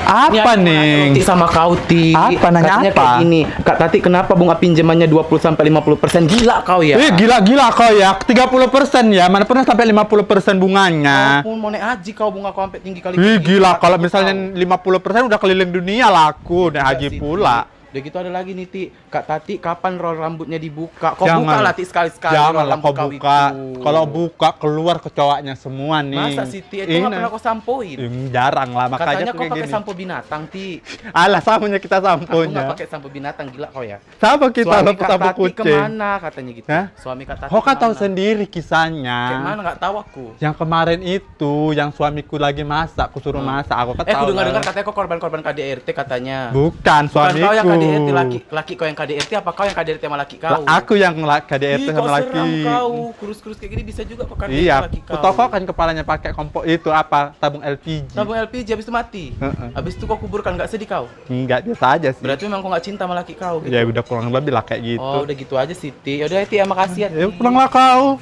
Apa nih? Sama kau, Ti. Apa nanya? Katanya apa? Kayak gini, Kak Tati kenapa bunga pinjamannya 20-50%? Gila kau ya. Gila kau ya. 30% ya. Mana pernah sampai 50% bunganya. Kau mau naik haji kau bunga kau sampai tinggi kali. Gila kalau misalnya 50% udah keliling dunia laku naik haji pula. Udah gitu ada lagi nih, Ti. Kak Tati kapan roll rambutnya dibuka? Kau Jangan. buka lah, Ti, sekali-sekali. Janganlah kau buka. Kalau buka keluar kecoaknya semua nih. Masa sih, Ti? Itu nggak pernah kau sampoin? Jarang lah, makanya katanya kau pakai sampo binatang, Ti. Alah, samanya kita Aku samponya. nggak pakai sampo binatang, gila kau ya. Sama kita Suami lo Kak sampo Tati kucing. kemana katanya gitu? Hah? Suami Kak Tati Kau kan tahu kemana? sendiri kisahnya. Kayak mana nggak tahu aku. Yang kemarin itu, yang suamiku lagi masak, aku suruh masak. Aku kan Aku tahu dengar-dengar lah. katanya kau korban-korban KDRT katanya. Bukan Bukan suamiku. kau yang KDRT, laki kau yang KDRT, apa kau yang KDRT sama laki kau? Aku yang KDRT Ih, sama kau laki. seram kau, kurus-kurus kayak gini bisa juga kau KDRT Iya, laki kau. ku tahu kau kan kepalanya pakai kompor itu apa? Tabung LPG. Tabung LPG habis itu mati. Habis itu kau kuburkan, nggak sedih kau? Enggak, biasa aja sih. Berarti memang kau nggak cinta sama laki kau gitu. Ya udah kurang lebih lah kayak gitu. Oh, udah gitu aja sih, Ti. Yaudah, Ti, makasih ya, Ti. Ya pulanglah kau.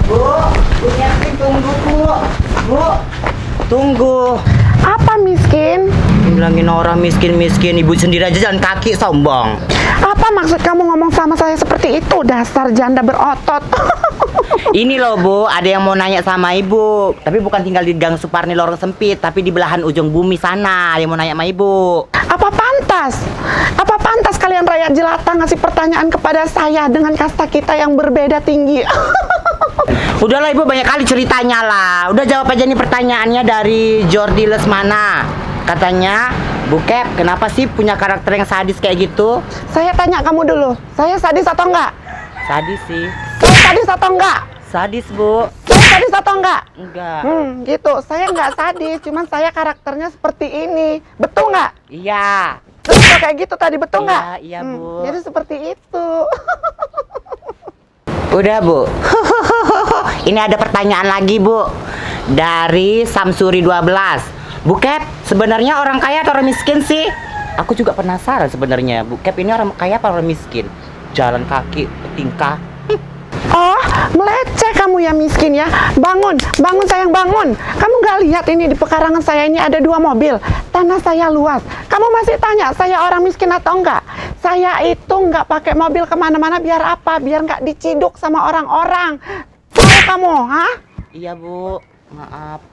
Bu, tunggu, Bu. Bu, tunggu. Apa miskin? Bilangin orang miskin-miskin, ibu sendiri aja jalan kaki sombong. Apa maksud kamu ngomong sama saya seperti itu? Dasar janda berotot. Ini loh, Bu, ada yang mau nanya sama ibu. Tapi bukan tinggal di Gang Suparni lorong sempit, tapi di belahan ujung bumi sana. Ada yang mau nanya sama ibu. Apa pantas? Apa pantas kalian rakyat jelata ngasih pertanyaan kepada saya dengan kasta kita yang berbeda tinggi? Udahlah ibu, banyak kali ceritanya lah. Udah jawab aja nih pertanyaannya dari Jordi Lesmana. Katanya, Bu Cap, kenapa sih punya karakter yang sadis kayak gitu? Saya tanya kamu dulu, saya sadis atau enggak? Sadis sih. Saya sadis atau enggak? Sadis, Bu. Saya sadis atau enggak? Enggak. Gitu. Saya enggak sadis, cuman saya karakternya seperti ini. Betul enggak? Iya. Terus kok kayak gitu tadi, betul Iya, enggak? iya, Bu. Jadi seperti itu. Udah, Bu. Ini ada pertanyaan lagi, Bu. Dari Samsuri 12. Bu Cap, sebenarnya orang kaya atau orang miskin sih? Aku juga penasaran sebenarnya. Bu Cap ini orang kaya apa orang miskin? Jalan kaki, tingkah. Oh, meleceh kamu ya miskin ya. Bangun, bangun sayang bangun. Kamu nggak lihat ini di pekarangan saya ini ada 2 mobil. Tanah saya luas. Kamu masih tanya saya orang miskin atau enggak? Saya itu nggak pakai mobil kemana-mana biar apa? Biar nggak diciduk sama orang-orang. Tahu kamu, hah? Iya, Bu. Maaf.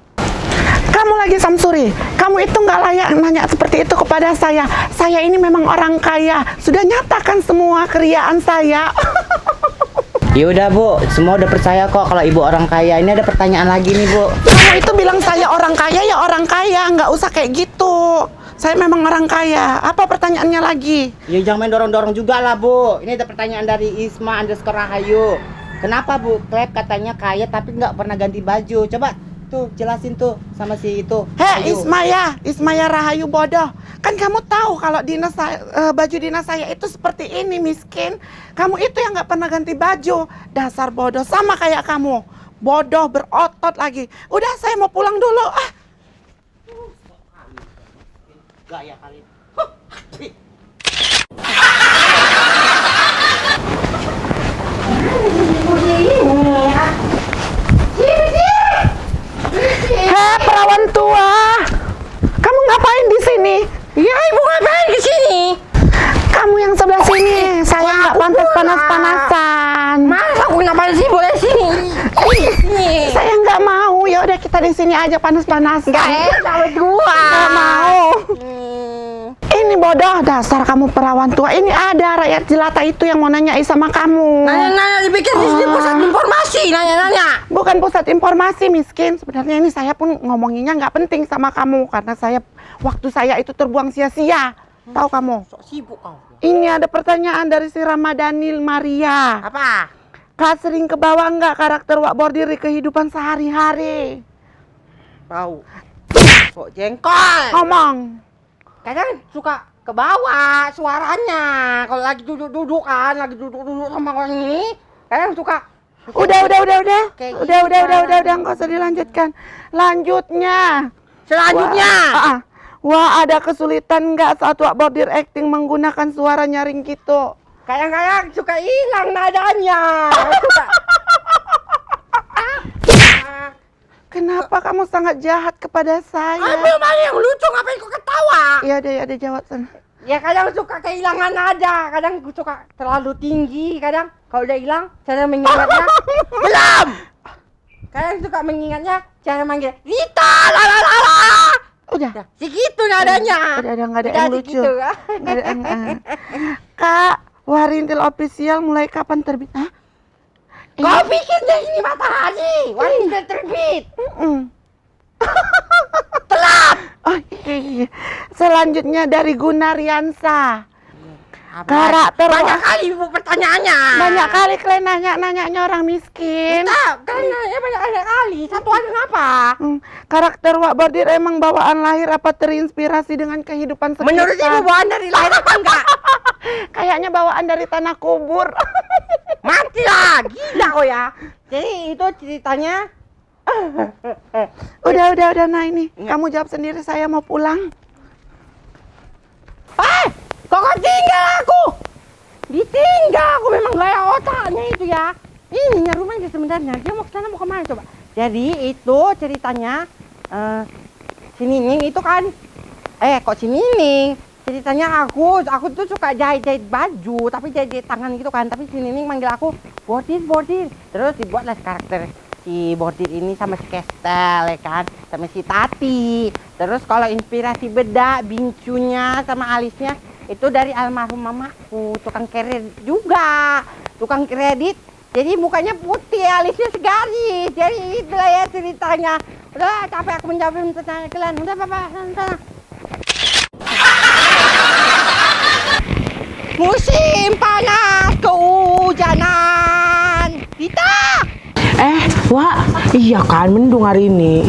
Kamu lagi Samsuri. Kamu itu nggak layak nanya seperti itu kepada saya. Saya ini memang orang kaya. Sudah nyatakan semua keriaan saya. Ya udah, Bu. Semua udah percaya kok kalau ibu orang kaya. Ini ada pertanyaan lagi nih, Bu. Kamu itu bilang saya orang kaya ya orang kaya. Nggak usah kayak gitu. Saya memang orang kaya. Apa pertanyaannya lagi? Ya jangan main dorong-dorong juga lah, Bu. Ini ada pertanyaan dari Isma_Rahayu. Kenapa, Bu Klep katanya kaya tapi nggak pernah ganti baju? Coba tuh jelasin tuh sama si itu. Hei Rahayu. Ismaya Rahayu bodoh. Kan kamu tahu kalau dinas baju dinas saya itu seperti ini miskin. Kamu itu yang nggak pernah ganti baju. Dasar bodoh, sama kayak kamu. Bodoh berotot lagi. Udah saya mau pulang dulu. Ah. Gaya kali. Hei perawan tua. Kamu ngapain di sini? Ya, ibu ngapain di sini? Kamu yang sebelah sini. Saya nggak pantas panas-panasan. Masa aku ngapain sih boleh sini? Saya nggak mau. Ya udah kita di sini aja panas-panasan. Sama dua. Nggak mau. Ini bodoh, dasar kamu perawan tua. Ini ada rakyat jelata itu yang mau nanya sama kamu. Nanya-nanya dipikir di pusat informasi, nanya-nanya. Bukan pusat informasi miskin. Sebenarnya ini saya pun ngomonginnya nggak penting sama kamu karena waktu saya itu terbuang sia-sia. Tahu kamu? Sok sibuk kau. Ini ada pertanyaan dari si Ramadanil Maria. Apa? Kak sering kebawa nggak karakter Wak Bordir di kehidupan sehari-hari? Bau. Sok jengkol. Ngomong. Kadang suka ke bawah suaranya. Kalau lagi duduk-duduk kan, lagi duduk-duduk sama orang ini, kadang suka. Udah. Kayak Udah, nggak usah dilanjutkan. Lanjutnya. Selanjutnya. Wah, ada kesulitan nggak saat Wak Bordir acting menggunakan suara nyaring gitu? Kadang-kadang suka hilang nadanya. Suka. Kenapa kamu sangat jahat kepada saya? Belum ada yang lucu, ngapain kau ketawa? Ya udah jawab sana. Ya kadang suka kehilangan nada, kadang suka terlalu tinggi, kadang kalau udah hilang cara mengingatnya belum. Kadang suka mengingatnya cara manggil Rita, la. Udah. Segitu nadanya. Udah nggak ada yang lucu. Segitu, Nggak ada yang, Kak, Warintil official mulai kapan terbit? Hah? Kau pikir deh ini matahari, Warintil terbit. Telat. Oh, iya. Selanjutnya dari Gunaryansa. Karakter banyak kali ibu pertanyaannya. Banyak kali kalian nanya orang miskin. Kalian nanya banyak kali. Satu aja ngapa? Karakter Wak Bordir emang bawaan lahir apa terinspirasi dengan kehidupan sekitar? Menurut ibu bawaan dari lahir apa enggak? Kayaknya bawaan dari tanah kubur. Mati lah, gila kok ya. Jadi itu ceritanya. Udah, nah ini. Kamu jawab sendiri, saya mau pulang. Kok tinggal aku? Ditinggal aku, memang gaya otaknya itu ya. Ininya rumahnya sebenarnya. Dia mau ke sana mau kemana coba? Jadi itu ceritanya si Nining itu kan kok si Nining? Ceritanya aku tuh suka jahit baju, tapi jahit tangan gitu kan. Tapi si Nining manggil aku Bordir. Terus dibuatlah karakter si Bordir ini sama si Kestel ya kan, sama si Tati. Terus kalau inspirasi bedak, bincunya sama alisnya itu dari almarhum mamaku, tukang kredit juga, tukang kredit. Jadi mukanya putih, alisnya segaris. Jadi itulah ya ceritanya. Udah capek aku menjawab pertanyaan kalian. Udah Bapak, sana. Musim panas kehujanan. Kita. Wak, iya kan mendung hari ini.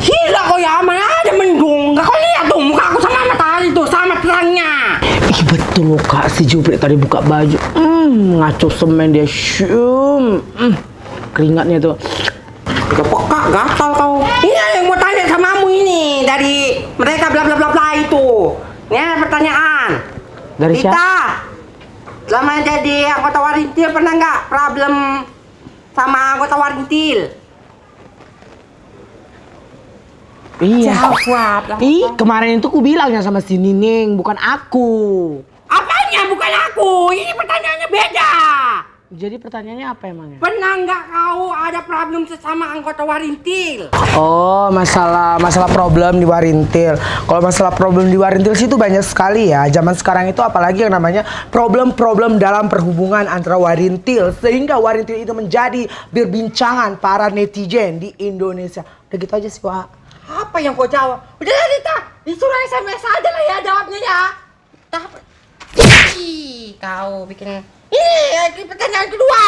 Gila kok ya, mana ada mendung. Gak kau lihat tuh muka aku sama matahari tuh, sama terangnya. Ih betul loh Kak, si Jupri tadi buka baju. Ngaco semen dia syum. Keringatnya tuh. Udah peka, gatal kau. Ini ada yang mau tanya samamu ini dari mereka bla bla bla bla itu. Ini ada pertanyaan. Dari siapa? Kita selama jadi anggota Warintil pernah nggak problem sama anggota Warintil? Iya. Jawab lah. Ih, kemarin itu ku bilangnya sama si Nining, bukan aku. Apanya bukan aku? Ini pertanyaannya beda. Jadi pertanyaannya apa emangnya? Pernah nggak kau ada problem sesama anggota Warintil? Oh, masalah problem di Warintil. Kalau masalah problem di Warintil sih itu banyak sekali ya. Zaman sekarang itu apalagi yang namanya problem-problem dalam perhubungan antara Warintil, sehingga Warintil itu menjadi perbincangan para netizen di Indonesia. Udah gitu aja sih, Wak. Apa yang kau jawab? Udah lah Rita, disuruh SMS aja lah ya jawabnya ya. Ih, kau bikin. Ini pertanyaan kedua.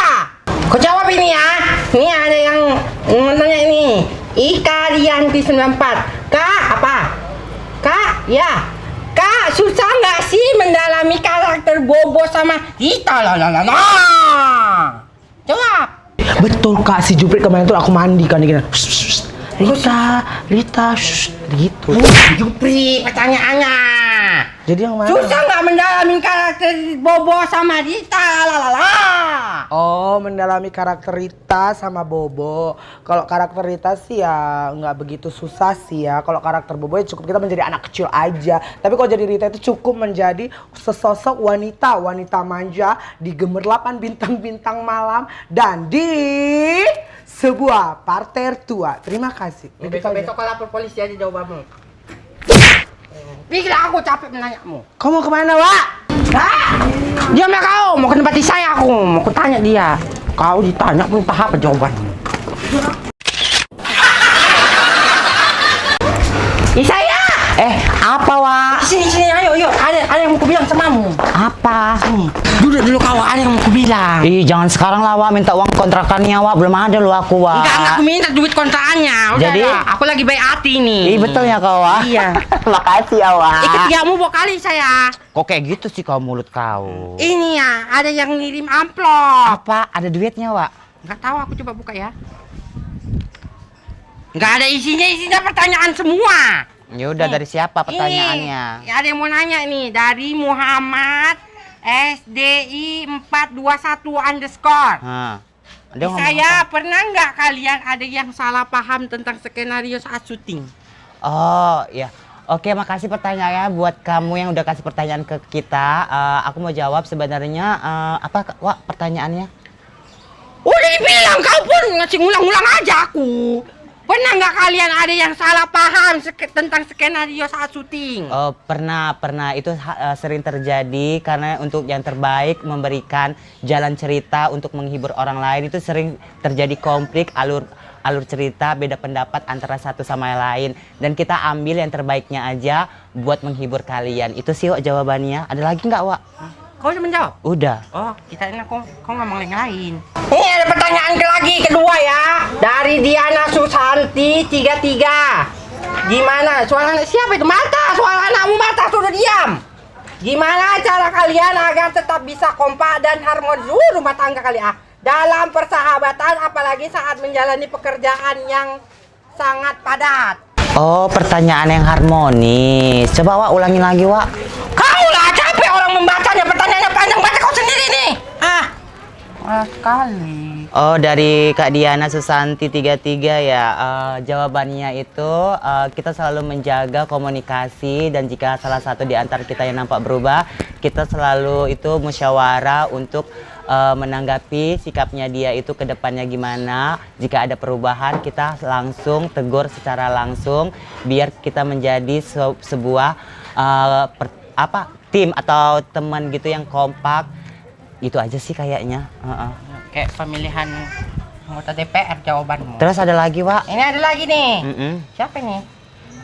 Kau jawab ini ya. Ini ada yang nanya ini. Ika Rianti 94. Kak, apa? Kak, ya. Kak, susah nggak sih mendalami karakter Bobo sama Rita? Jawab. Betul, Kak. Si Jupri kemarin tuh aku mandi kan gini. Rita, gitu. Jupri, pertanyaannya. Jadi yang mana? Susah nggak mendalami karakter Bobo sama Rita? Oh, mendalami karakter Rita sama Bobo. Kalau karakter Rita sih ya nggak begitu susah sih ya. Kalau karakter Bobo ya cukup kita menjadi anak kecil aja. Tapi kalau jadi Rita itu cukup menjadi sesosok wanita manja di gemerlapan bintang-bintang malam dan di sebuah parter tua. Terima kasih. Besok kau lapor polisi aja jawabanmu. Pikir aku capek menanyamu. Kau mau kemana, Wak? Diam ya kau, mau ke tempat saya aku, mau tanya dia. Kau ditanya belum tahu apa jawabanmu. Saya. Apa Wak? Sini ayo. Ada yang mau kubilang samamu. Apa? Sini. Duduk kau, ada yang mau kubilang. Ih, jangan sekarang lah Wak, minta uang kontrakannya Wak, belum ada loh aku Wak. Enggak aku minta duit kontrakannya. Udah Jadi? lah, aku lagi baik hati nih. Ih, betul ya kau Wak? Iya. Makasih ya Wak. Ketigamu bawa kali saya. Kok kayak gitu sih kau mulut kau? Ini ya, ada yang ngirim amplop. Apa? Ada duitnya Wak? Nggak tahu, aku coba buka ya. Nggak ada isinya pertanyaan semua. Ya udah, dari siapa pertanyaannya? Ini, ada yang mau nanya nih, dari Muhammad SDI 421 _. Dia ngomong Saya pernah nggak kalian ada yang salah paham tentang skenario saat syuting? Oh ya, oke, makasih pertanyaannya buat kamu yang udah kasih pertanyaan ke kita. Aku mau jawab sebenarnya apa Wak pertanyaannya? Udah dibilang kau pun ngasih ngulang-ngulang aja aku. Pernah nggak kalian ada yang salah paham tentang skenario saat syuting? Oh, pernah itu sering terjadi karena untuk yang terbaik memberikan jalan cerita untuk menghibur orang lain itu sering terjadi konflik alur cerita beda pendapat antara satu sama yang lain dan kita ambil yang terbaiknya aja buat menghibur kalian. Itu sih Wak jawabannya. Ada lagi nggak Wak? Kau udah menjawab? Udah. Oh, kita ini kau ngomong yang lain. Ini ada pertanyaan kedua ya. Dari Diana Susanti 33. Gimana? Suara anak siapa itu? Mata, suara anakmu Mata sudah diam. Gimana cara kalian agar tetap bisa kompak dan harmonis rumah tangga kalian dalam persahabatan apalagi saat menjalani pekerjaan yang sangat padat? Oh, pertanyaan yang harmonis. Coba Wak ulangin lagi Wak. Kau lah capek orang membacanya, pertanyaannya panjang, baca kau sendiri nih. Sekali. Oh, dari Kak Diana Susanti 33 ya. Jawabannya itu kita selalu menjaga komunikasi dan jika salah satu di antara kita yang nampak berubah, kita selalu itu musyawarah untuk menanggapi sikapnya dia itu ke depannya gimana. Jika ada perubahan, kita langsung tegur secara langsung biar kita menjadi sebuah tim atau teman gitu yang kompak. Itu aja sih kayaknya. Kayak pemilihan anggota DPR jawabanmu. Terus ada lagi, Wak? Ini ada lagi nih. Siapa nih?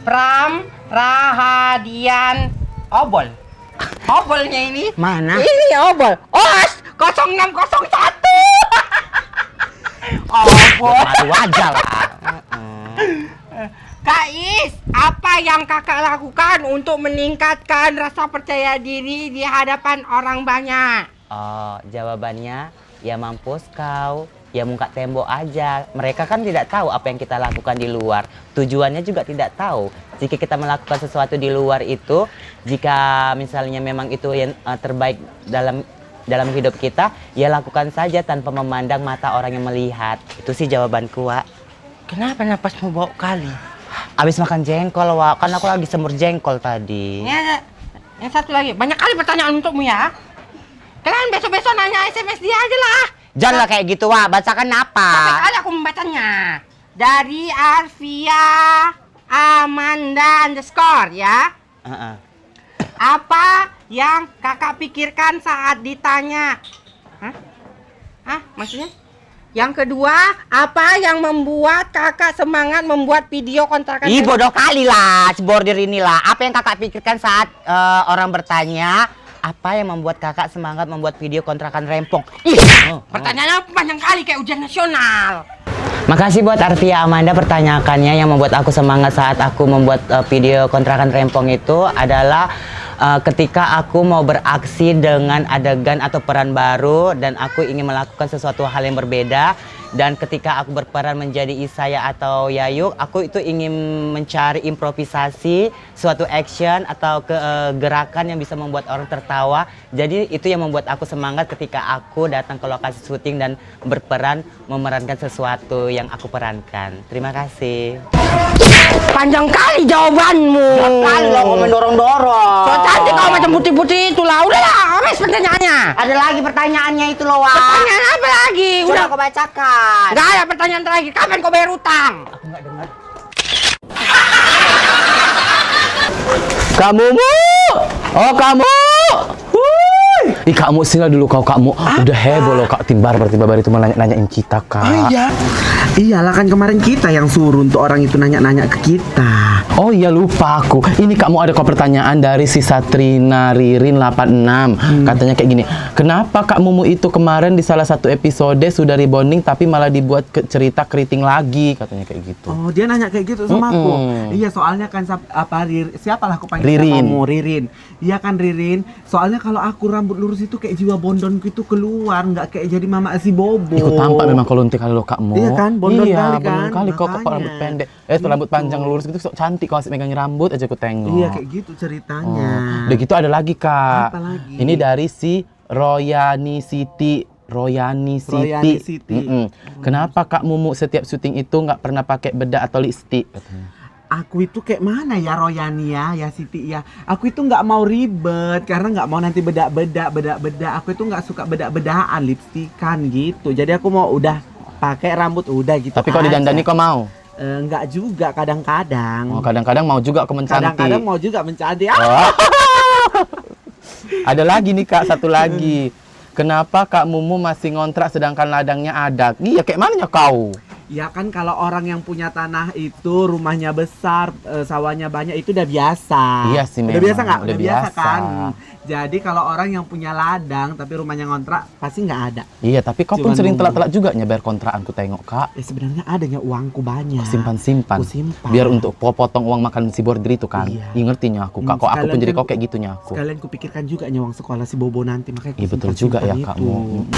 Pram Rahadian Obol. Obolnya ini? Mana? Ini Obol. OS 0601. Obol. Baru aja lah. Kak Is, apa yang kakak lakukan untuk meningkatkan rasa percaya diri di hadapan orang banyak? Oh, jawabannya ya mampus kau. Ya muka tembok aja. Mereka kan tidak tahu apa yang kita lakukan di luar. Tujuannya juga tidak tahu. Jika kita melakukan sesuatu di luar itu, jika misalnya memang itu yang terbaik dalam hidup kita, ya lakukan saja tanpa memandang mata orang yang melihat. Itu sih jawabanku, Wak. Kenapa napasmu bau kali? Abis makan jengkol, Wak. Kan aku lagi semur jengkol tadi. Ini ada yang satu lagi. Banyak kali pertanyaan untukmu ya. Kalian besok-besok nanya SMS dia aja lah. Janganlah kayak gitu, Wak. Bacakan apa? Sampai kali aku membacanya. Dari Arvia Amanda _ ya. Apa yang kakak pikirkan saat ditanya? Maksudnya? Yang kedua, apa yang membuat kakak semangat membuat video kontrakan? Ih, bodoh kali lah, bordir inilah. Apa yang kakak pikirkan saat orang bertanya, apa yang membuat kakak semangat membuat video kontrakan rempong? Pertanyaannya panjang kali kayak ujian nasional. Makasih buat Arvia Amanda pertanyaannya. Yang membuat aku semangat saat aku membuat video kontrakan rempong itu adalah ketika aku mau beraksi dengan adegan atau peran baru dan aku ingin melakukan sesuatu hal yang berbeda, dan ketika aku berperan menjadi Isaya atau Yayuk, aku itu ingin mencari improvisasi suatu action atau gerakan yang bisa membuat orang tertawa. Jadi itu yang membuat aku semangat ketika aku datang ke lokasi syuting dan berperan memerankan sesuatu yang aku perankan. Terima kasih. Panjang kali jawabanmu. Kali lo kau mendorong-dorong. So cantik kau macam putih-putih itulah. Udahlah, habis pertanyaannya. Ada lagi pertanyaannya itu loh, Wak. Pertanyaan apa lagi? Udah kau bacakan. Nggak ada pertanyaan terakhir. Kapan kau bayar utang? Aku nggak dengar. Kamu mu? Oh kamu? Ih kamu singgah dulu kamu. Udah heboh loh Kak Timbar itu mau nanyain kita Kak. Oh iya. Iyalah kan kemarin kita yang suruh untuk orang itu nanya-nanya ke kita. Oh iya lupa aku. Ini kamu ada kok pertanyaan dari si Satrina Ririn 86. Katanya kayak gini. Kenapa Kak Mumu itu kemarin di salah satu episode sudah rebonding tapi malah dibuat cerita keriting lagi, katanya kayak gitu. Oh, dia nanya kayak gitu sama aku. Iya, soalnya kan siapalah aku panggil kamu, Ririn. Iya kan Ririn. Soalnya kalau aku rambut lurus itu kayak jiwa bondonku itu keluar, nggak kayak jadi mama si Bobo. Ikut tampak memang kalau untuk kalau Kakmu. Iya kan, bondon iya, kali kan. Bondon kali kok rambut pendek. Rambut panjang lurus gitu sok cantik kalau megang rambut aja aku tengok. Iya kayak gitu ceritanya. Udah gitu ada lagi Kak. Apa lagi? Ini dari si Royani Siti Royani Siti. Royani Siti. Kenapa Kak Mumu setiap syuting itu nggak pernah pakai bedak atau lipstik? Aku itu kayak mana ya Royani ya Siti ya. Aku itu nggak mau ribet karena nggak mau nanti bedak. Aku itu nggak suka bedak-bedaan, lipstikan gitu. Jadi aku mau udah pakai rambut udah gitu. Tapi kalau didandani kau mau? Enggak juga kadang-kadang. Oh, kadang-kadang mau juga aku mencantik. Kadang-kadang mau juga mencantik. Oh. Ada lagi nih Kak, satu lagi. Kenapa Kak Mumu masih ngontrak sedangkan ladangnya ada? Iya, kayak mananya kau? Ya kan kalau orang yang punya tanah itu rumahnya besar, sawahnya banyak itu udah biasa. Iya sih Udah memang, biasa nggak? udah Udah biasa biasa. kan. Jadi kalau orang yang punya ladang tapi rumahnya ngontrak pasti nggak ada. Iya, tapi kau pun Cuman sering nunggu. telat-telat juga nyebar kontrakan ku tengok Kak. Sebenarnya adanya uangku banyak. Simpan-simpan. Aku simpan. Biar untuk potong uang makan si border itu kan. Iya. Iya ngertinya aku Kak. Kok aku Sekalian pun jadi kan- kok kayak gitunya aku. Sekalian kupikirkan juga nih uang sekolah si Bobo nanti makanya. Iya betul juga ya Kak Mu.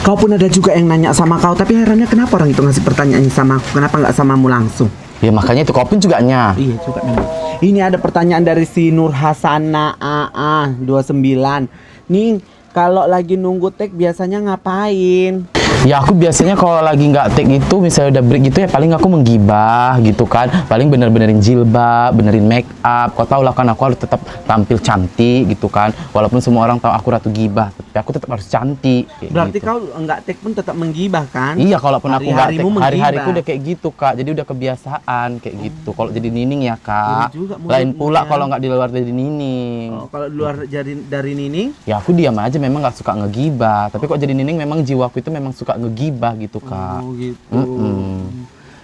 Kau pun ada juga yang nanya sama kau tapi herannya kenapa orang itu ngasih pertanyaannya sama aku? Kenapa nggak samamu langsung? Ya makanya itu kau pun juga nya. Iya juga memang. Ini ada pertanyaan dari si Nur Hasana AA 29. Nih, kalau lagi nunggu tag biasanya ngapain? Ya aku biasanya kalau lagi nggak take itu, misalnya udah break gitu ya paling aku menggibah gitu kan. Paling benerin jilbab, benerin make up. Kau tau lah kan aku harus tetap tampil cantik gitu kan. Walaupun semua orang tahu aku ratu gibah, tapi aku tetap harus cantik. Kayak Berarti gitu. kau nggak tag pun tetap menggibah kan? Iya, kalaupun aku nggak Hari-harimu take, hari-hariku menggibah. udah kayak gitu Kak. Jadi udah kebiasaan kayak gitu. Kalau jadi nining ya Kak. Iya juga mulutmu Lain pula ya. kalau nggak di luar dari nining. Oh, kalau di luar dari Nining? Ya aku diam aja, memang nggak suka ngegibah. Tapi kok jadi nining memang jiwaku itu memang suka ngegibah gitu Kak. Oh gitu.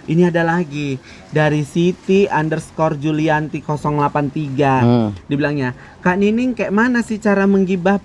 Ini ada lagi dari Siti_Julianti 083. Dibilangnya, Kak Nining kayak mana sih cara menggibah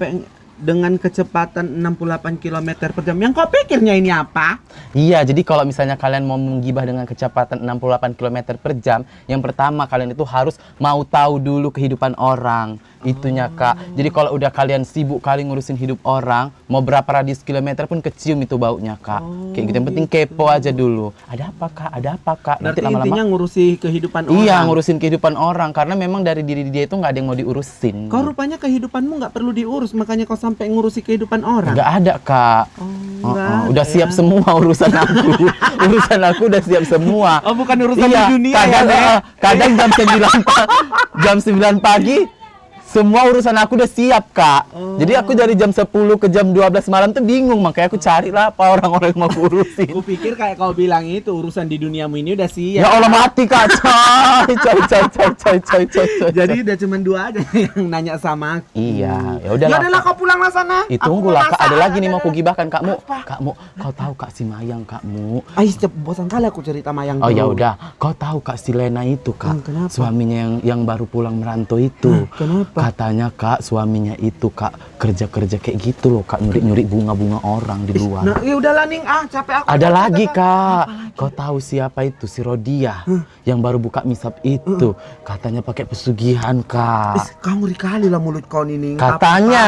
dengan kecepatan 68 km per jam? Yang kau pikirnya ini apa? Iya, jadi kalau misalnya kalian mau menggibah dengan kecepatan 68 km per jam, yang pertama kalian itu harus mau tahu dulu kehidupan orang. Itunya Kak. Jadi kalau udah kalian sibuk kali ngurusin hidup orang, mau berapa radius kilometer pun kecium itu baunya Kak. Kayak gitu, yang penting kepo aja dulu. Ada apa Kak? Ada apa Kak? Berarti intinya ngurusi kehidupan orang. Iya, ngurusin kehidupan orang. Karena memang dari diri dia itu nggak ada yang mau diurusin. Kau rupanya kehidupanmu nggak perlu diurus, makanya kau sampai ngurusi kehidupan orang. Nggak ada Kak. nggak ada Udah siap semua urusan aku. Urusan aku udah siap semua. Oh, bukan urusan Iya, di dunia kadang, ya, Nek? kadang jam 9 pagi semua urusan aku udah siap Kak. Jadi aku dari jam 10 ke jam 12 malam tuh bingung, makanya aku cari lah apa orang-orang yang mau aku urusin. Aku pikir kayak kau bilang itu urusan di duniamu ini udah siap. Ya Allah mati Kak. Coy. Jadi udah cuma dua aja yang nanya sama aku. Iya, ya Ya udahlah. udahlah kau pulang lah sana. Tunggulah Kak, ada lagi nih mau aku gibahkan Kakmu. Kakmu, kau tahu Kak si Mayang Kakmu? Bosan kali aku cerita Mayang. Oh ya dulu. udah, kau tahu Kak si Lena itu Kak, Kenapa? suaminya yang baru pulang merantau itu. Kenapa? Katanya Kak suaminya itu Kak kerja kayak gitu loh Kak, nyuri bunga-bunga orang di luar. Nah, ya udahlah Ning, capek aku. Ada lagi Kak, kau tahu siapa itu si Rodia yang baru buka misap itu, katanya pakai pesugihan Kak. Kamu ngeri kali lah mulut kau Nining. Katanya,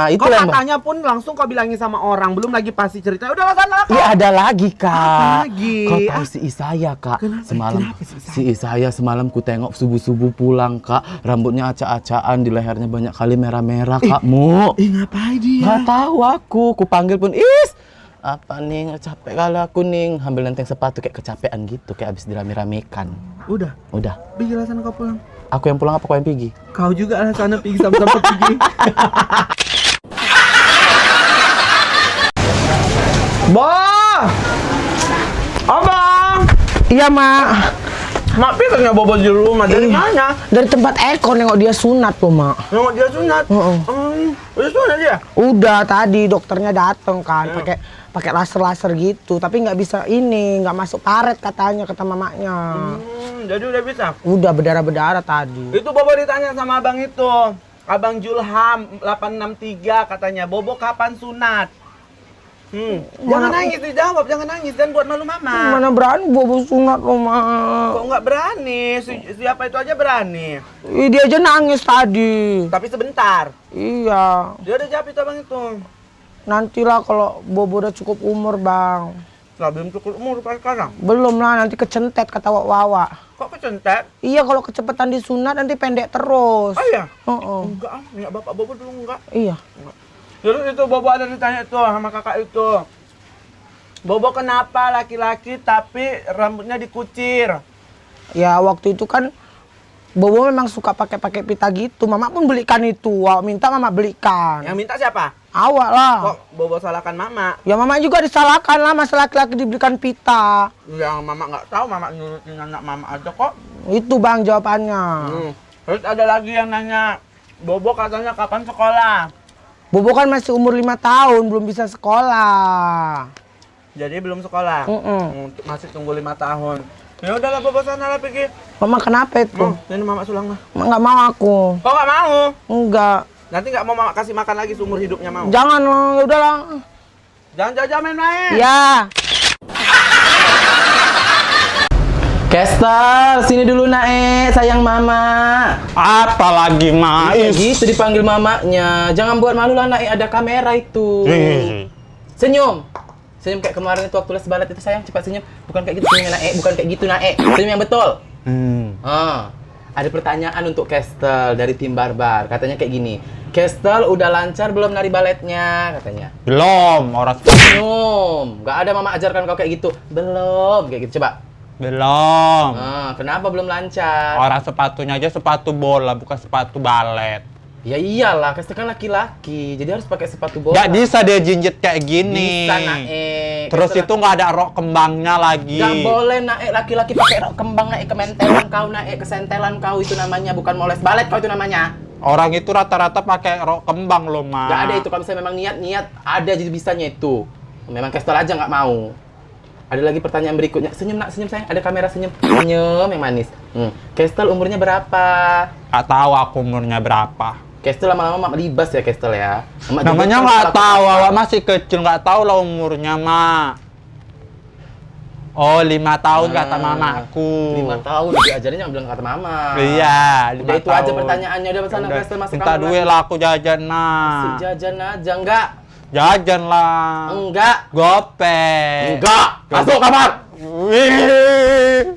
itu itu yang katanya pun langsung kau bilangin sama orang, belum lagi pasti cerita. Udahlah sana. Iya ada lagi Kak. Apa lagi? Kau tahu si Isaya Kak? Semalam Kenapa si Isaya? si Isaya semalam ku tengok subuh pulang Kak, rambutnya acak-acakan, di lehernya banyak kali merah-merah Kakmu. Ngapain dia? Nggak tahu aku, ku panggil pun apa nih, capek kali aku nih, ambil lenteng sepatu kayak kecapean gitu, kayak abis dirame-ramekan. Udah, pergilah sana kau pulang. Aku yang pulang apa kau yang pergi? Kau juga lah sana pergi sama-sama pergi. Abang! Iya, Mak. Mak pikirnya bobo di rumah dari mana? Dari tempat Eko nengok dia sunat tuh, Mak. Nengok dia sunat. Udah sunat dia? Udah tadi dokternya dateng kan, pakai laser gitu, tapi nggak bisa nggak masuk karet katanya kata mamanya. Jadi udah bisa. Udah berdarah tadi. Itu Bobo ditanya sama abang itu. Abang Julham 863 katanya, Bobo kapan sunat? Jangan nangis, dijawab, jangan nangis dan buat malu mama. Mana berani bobo sunat lo, Mak. Kok nggak berani? Siapa itu aja berani. Ih, dia aja nangis tadi. Tapi sebentar. Iya. Dia udah jawab itu abang itu. Nantilah kalau bobo udah cukup umur, Bang. Lah belum cukup umur pas sekarang. Belum lah, nanti kecentet kata Wawa. Kok kecentet? Iya, kalau kecepatan disunat nanti pendek terus. Oh iya? Oh. Enggak, enggak bapak Bobo dulu enggak. Iya. Terus itu Bobo ada ditanya tuh sama kakak itu. Bobo kenapa laki-laki tapi rambutnya dikucir? Ya waktu itu kan Bobo memang suka pakai pita gitu. Mama pun belikan itu. Wah, minta mama belikan. Yang minta siapa? Awak lah. Kok Bobo salahkan mama? Ya mama juga disalahkan lah masa laki-laki dibelikan pita. Yang mama nggak tahu, mama nurutin anak mama aja kok. Itu bang jawabannya. Terus ada lagi yang nanya, Bobo katanya kapan sekolah? Bobo kan masih umur 5 tahun, belum bisa sekolah. Jadi belum sekolah. Masih tunggu 5 tahun. Ya udahlah Bobo sana lah pergi. Mama kenapa itu? Ini mama sulang mah. Nggak mau aku. Kok nggak mau? Enggak. Nanti nggak mau mama kasih makan lagi seumur hidupnya mau. Jangan, ya udahlah. Jangan jajah main-main. Ya. Kestel, sini dulu Nae, sayang mama. Apalagi Kayak Mais. gitu dipanggil mamanya. Jangan buat malu lah Nae, ada kamera itu. Senyum. Senyum kayak kemarin itu waktu les balet itu sayang, cepat senyum. Bukan kayak gitu senyumnya Nae, bukan kayak gitu Nae. Senyum yang betul. Ada pertanyaan untuk Kestel dari tim Barbar. Katanya kayak gini. Kestel udah lancar belum nari baletnya? Katanya. Belum, orang Senyum. Gak ada mama ajarkan kau kayak gitu. Belum, kayak gitu. Coba. belum. Kenapa belum lancar? Orang sepatunya aja sepatu bola, bukan sepatu balet. Ya iyalah, Kestel kan laki-laki. Jadi harus pakai sepatu bola. Gak bisa dia jinjit kayak gini. Bisa Nae. Terus Kestel itu nggak ada rok kembangnya lagi. Gak boleh Nae, laki-laki pakai rok kembang Nae, kementelan kau Nae, kesentelan kau itu namanya, bukan moles balet kau itu namanya. Orang itu rata-rata pakai rok kembang loh, Ma. Gak ada itu, kalau misalnya memang niat ada jadi bisanya itu. Memang Kestel aja nggak mau. Ada lagi pertanyaan berikutnya. Senyum nak, senyum sayang. Ada kamera senyum. Senyum yang manis. Kestel umurnya berapa? Gak tahu aku umurnya berapa. Kestel lama-lama mak libas ya Kestel ya. Namanya nggak tahu, awak masih kecil nggak tahu lah umurnya, Ma. Oh, 5 tahun kata mamaku. 5 tahun diajarin jangan bilang kata mama. Iya, Udah itu aja pertanyaannya. Udah sana Udah, Kestel masuk minta kamar duit lagi. lah aku jajan, Masih nah. jajan aja enggak? Jajan lah. Enggak. Gope. Enggak. Masuk kamar. Wih.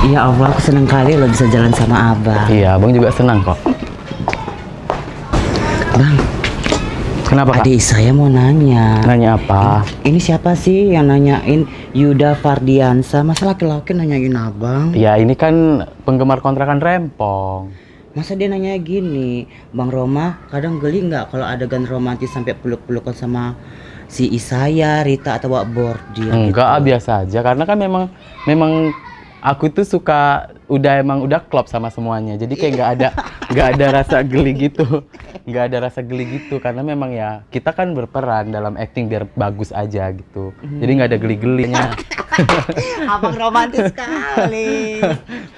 Ya Allah, aku senang kali lo bisa jalan sama Abang. Iya, Abang juga senang kok. Bang, Kenapa, Kak? adik saya mau nanya. Nanya apa? Ini siapa sih yang nanyain Yuda Fardiansa? Masa laki-laki nanyain abang? Ya, ini kan penggemar kontrakan Rempong. Masa dia nanya gini, Bang Roma kadang geli nggak kalau adegan romantis sampai peluk-pelukan sama si Isaya, Rita atau Wak Bordi? Enggak, biasa aja. Karena kan memang aku tuh suka udah klop sama semuanya. Jadi kayak nggak ada rasa geli gitu. Nggak ada rasa geli gitu karena memang ya kita kan berperan dalam acting biar bagus aja gitu. Jadi nggak ada geli-gelinya. Abang romantis sekali.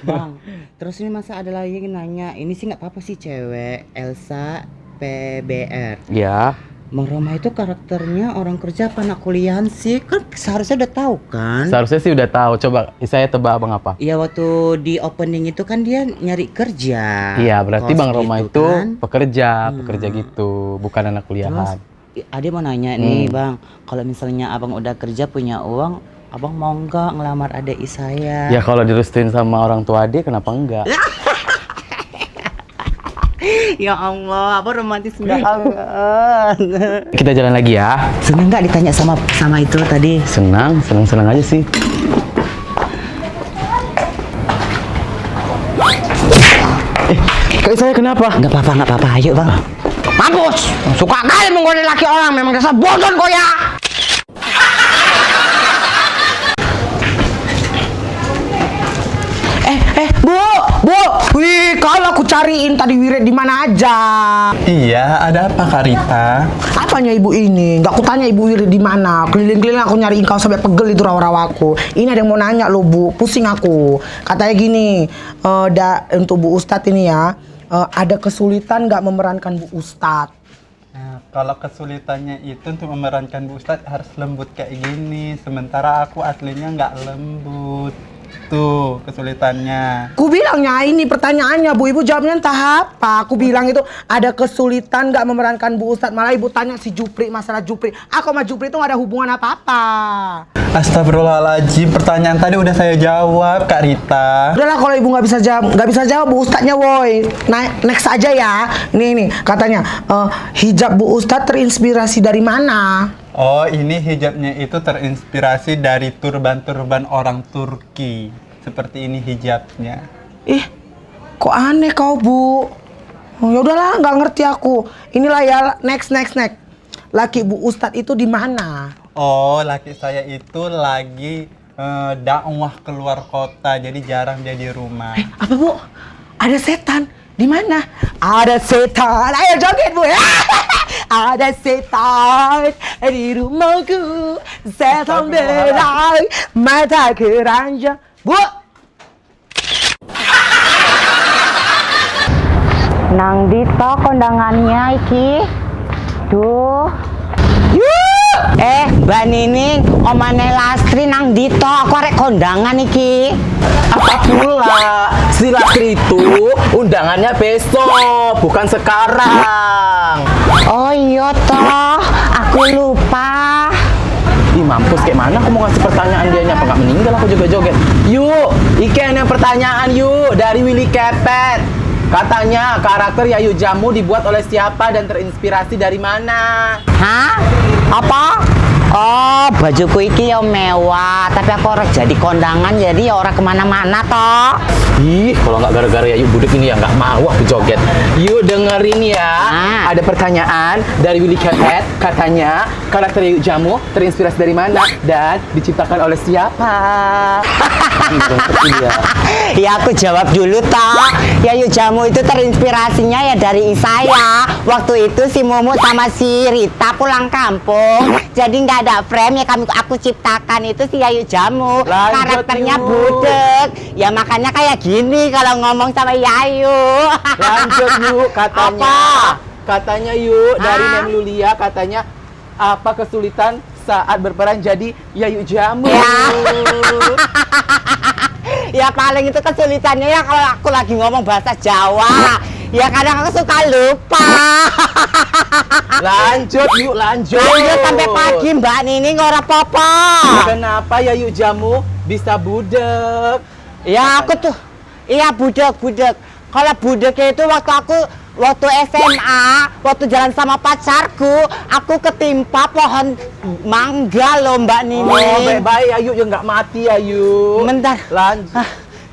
Bang, terus ini masa ada lagi yang nanya, ini sih nggak apa-apa sih cewek, Elsa PBR. Ya. Bang Roma itu karakternya orang kerja apa anak kuliahan sih? Kan seharusnya udah tahu kan? Seharusnya sih udah tahu. Coba saya tebak Abang apa? Iya, waktu di opening itu kan dia nyari kerja. Iya, berarti Kos Bang Roma gitu itu kan? pekerja gitu, bukan anak kuliahan. Ade mau nanya nih Bang, kalau misalnya abang udah kerja punya uang, abang mau nggak ngelamar adik saya? Ya kalau direstuin sama orang tua dia kenapa enggak? Ya Allah, abang romantis banget. Kita jalan lagi ya. Seneng nggak ditanya sama itu tadi? Senang aja sih. Kayak saya kenapa? Nggak apa-apa, ayo Bang. Mampus! Suka kali menggoda laki orang, memang dasar bodoh kau ya! Bu, wih, kalau aku cariin tadi Wirid di mana aja. Iya, ada apa Kak Rita? Apanya ibu ini? Nggak aku tanya ibu Wirid di mana. Keliling-keliling aku nyariin kau sampai pegel itu rawa-rawa aku. Ini ada yang mau nanya loh Bu, pusing aku. Katanya gini, untuk Bu Ustadz ini ya, ada kesulitan nggak memerankan Bu Ustadz? Nah, kalau kesulitannya itu untuk memerankan Bu Ustadz harus lembut kayak gini. Sementara aku aslinya nggak lembut. itu kesulitannya. Ku bilangnya ini pertanyaannya Bu, ibu jawabnya entah apa. Aku bilang itu ada kesulitan nggak memerankan Bu Ustadz. Malah ibu tanya si Jupri, masalah Jupri. Aku sama Jupri itu nggak ada hubungan apa-apa. Astagfirullahaladzim, pertanyaan tadi udah saya jawab, Kak Rita. Udahlah kalau ibu nggak bisa jawab Bu Ustadznya woi. Next aja ya. Ini katanya hijab Bu Ustadz terinspirasi dari mana? Oh, ini hijabnya itu terinspirasi dari turban-turban orang Turki. Seperti ini hijabnya. Ih, kok aneh kau Bu? Oh, ya udahlah, nggak ngerti aku. Inilah ya, next. Laki Bu Ustadz itu di mana? Oh, laki saya itu lagi dakwah keluar kota, jadi jarang dia di rumah. Apa Bu? Ada setan? Di mana? Ada setan. Ayo joget Bu ya. Ada setan di rumahku. Setan berai mata keranjang. Bu. Nang Dito kondangannya iki. Duh. Mbak Nining, omane Lastri nang Dito, aku arek kondangan iki. Apa pula? Si Lastri itu undangannya besok, bukan sekarang. Oh iya toh, aku lupa. Ih mampus, kayak mana aku mau ngasih pertanyaan dianya, apa nggak meninggal aku juga joget. Yuk, ikan yang pertanyaan yuk dari Willy Kepet. Katanya karakter Yayu Jamu dibuat oleh siapa dan terinspirasi dari mana? Hah? Apa? Oh, bajuku iki ya mewah, tapi aku orang jadi kondangan, jadi ya orang kemana-mana toh. Ih, kalau nggak gara-gara Yayu budek ini ya nggak mau aku joget. Yuk dengerin ya. Ada pertanyaan dari Willy Kepet. Katanya karakter Yayu Jamu terinspirasi dari mana dan diciptakan oleh siapa? Ya aku jawab dulu toh. Yayu Jamu itu terinspirasinya ya dari saya. Waktu itu si Mumu sama si Rita pulang kampung, jadi nggak ada frame ya aku ciptakan itu si Yayu Jamu. Lanjut, Karakternya yuk. budek. Ya makanya kayak gini kalau ngomong sama Yayu. Lanjut yuk, katanya. Katanya yuk dari Neng Lulia, katanya apa kesulitan saat berperan jadi Yayu Jamu? Ya. Ya paling itu kesulitannya ya kalau aku lagi ngomong bahasa Jawa. Ya kadang aku suka lupa. Lanjut yuk, lanjut. Lanjut sampai pagi Mbak Nining ora apa-apa. Kenapa Yayu Jamu bisa budek? Ya aku tuh, iya budek. Kalau budeknya itu waktu SMA, waktu jalan sama pacarku, aku ketimpa pohon mangga loh Mbak Nining. Oh, baik-baik Yayu, ya nggak mati Yayu. Bentar. Lanjut.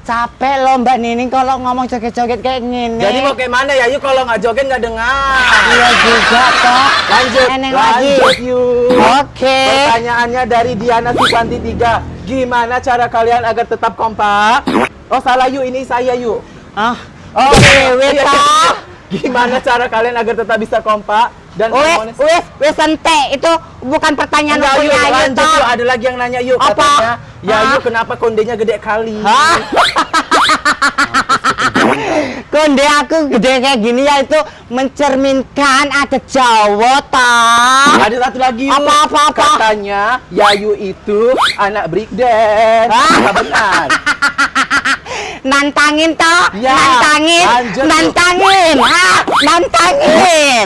Capek loh Mbak Nining kalau ngomong joget-joget kayak gini. Jadi mau kayak mana Yayu kalau nggak joget nggak dengar? Iya juga toh. Lanjut, Neneng lagi. lanjut yuk. Oke. Pertanyaannya dari Diana Susanti 3. Gimana cara kalian agar tetap kompak? Oh salah yuk, ini saya yuk. Oh, dewe iya. toh. Gimana cara kalian agar tetap bisa kompak dan harmonis? Wes ente itu bukan pertanyaan Enggak, aku yuk, ya lanjut toh. yuk, ada lagi yang nanya yuk. Apa? Katanya, Yayu Hah? kenapa kondenya gede kali? Hah? Konde aku gede kayak gini ya itu mencerminkan ada Jawa toh. Ada satu lagi yuk. Apa? Katanya Yayu itu anak breakdance. Hah? Apa benar? Nantangin toh, Ya, nantangin, lanjut, yuk. nantangin, nantangin.